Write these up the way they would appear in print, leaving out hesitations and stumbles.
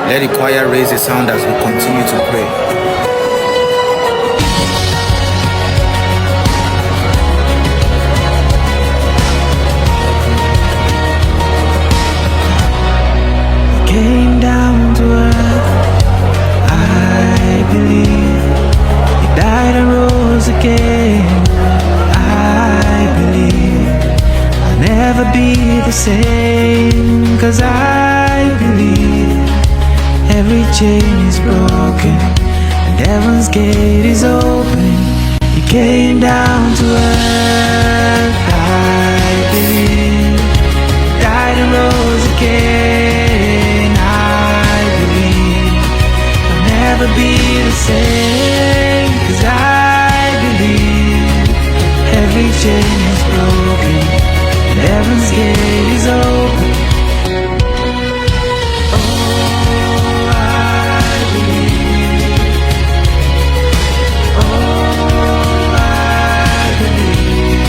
Let the choir raise a sound as we continue to pray. Came down to earth, I believe. He died and rose again, I believe. I'll never be the same, 'cause I believe every chain is broken and heaven's gate is open. He came down to earth, I believe. He died and rose again, I believe. I'll never be the same, 'cause I believe every chain is broken and heaven's gate is open. Oh, I believe. Oh, I believe.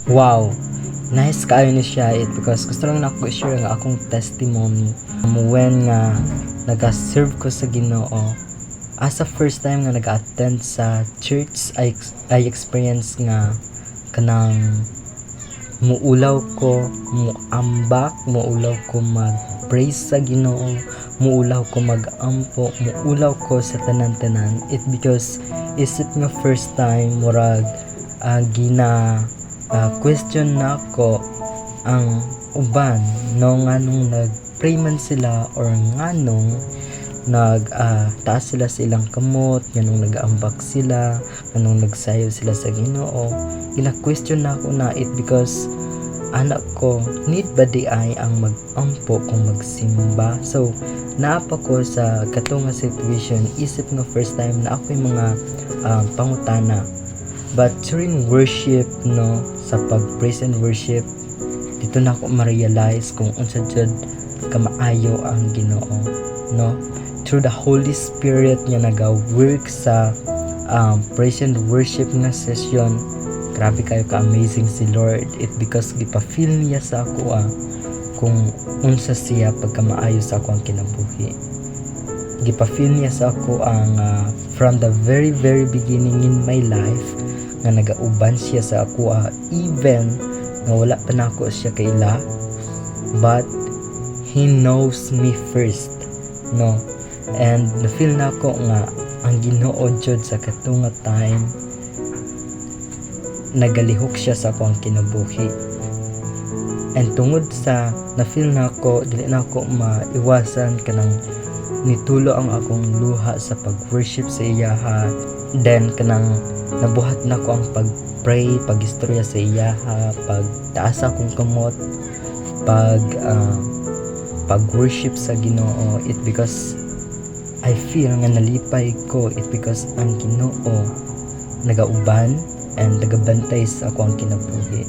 Wow! Nice kaayo ni siya it because gusto lang na ako i-share nga akong testimony when nga nag-serve ko sa Ginoo. As a first time nga nag-attend sa church, I experience nga kanang muulaw ko, muambak, muulaw ko mag-praise sa Ginoo, muulaw ko mag-ampo, muulaw ko sa tanan-tanan. It because is it nga first time murag question na ko ang uban no nganong nag-pray man sila or nganong taas sila sa ilang kamot, nganong nag-aambak sila, nganong nagsayaw sila sa Ginoo. Ina-question na ako na it because anak ko need ba di ay ang mag-ampo kung magsimba. So naapa ko sa katong nga situation, isip nga first time na ako yung mga pangutana. But during worship, no, sa pag-praise and worship, dito na ako ma-realize kung unsa jud kamaayo ang Ginoo, no? Through the Holy Spirit nga naga-work sa praise and worship nga session. Grabe kayo ka-amazing si Lord. It because gipa-feel niya sa ako kung unsa siya pagkamaayo sa ako ang kinabuhi. Gipa-feel niya sa ako ang from the very very beginning in my life nga nagauban siya sa ako even nga wala pa nako siya kaila, but He knows me first, no? And na-feel na ko nga ang Ginoo jud sa katunga time nagalihok siya sa akong kinabuhi. And tungod sa na-feel na ko, dili na ako maiwasan kanang nitulo ang akong luha sa pag-worship sa iyaha. Then kanang nabuhat na ko ang pag-pray, pag-istorya sa iyaha, pagtaas akong kamot, pag-worship sa Ginoo. It because I feel nga nalipay ko, it because ang Ginoo nagauban and nagabantay sa akong kinabuhi.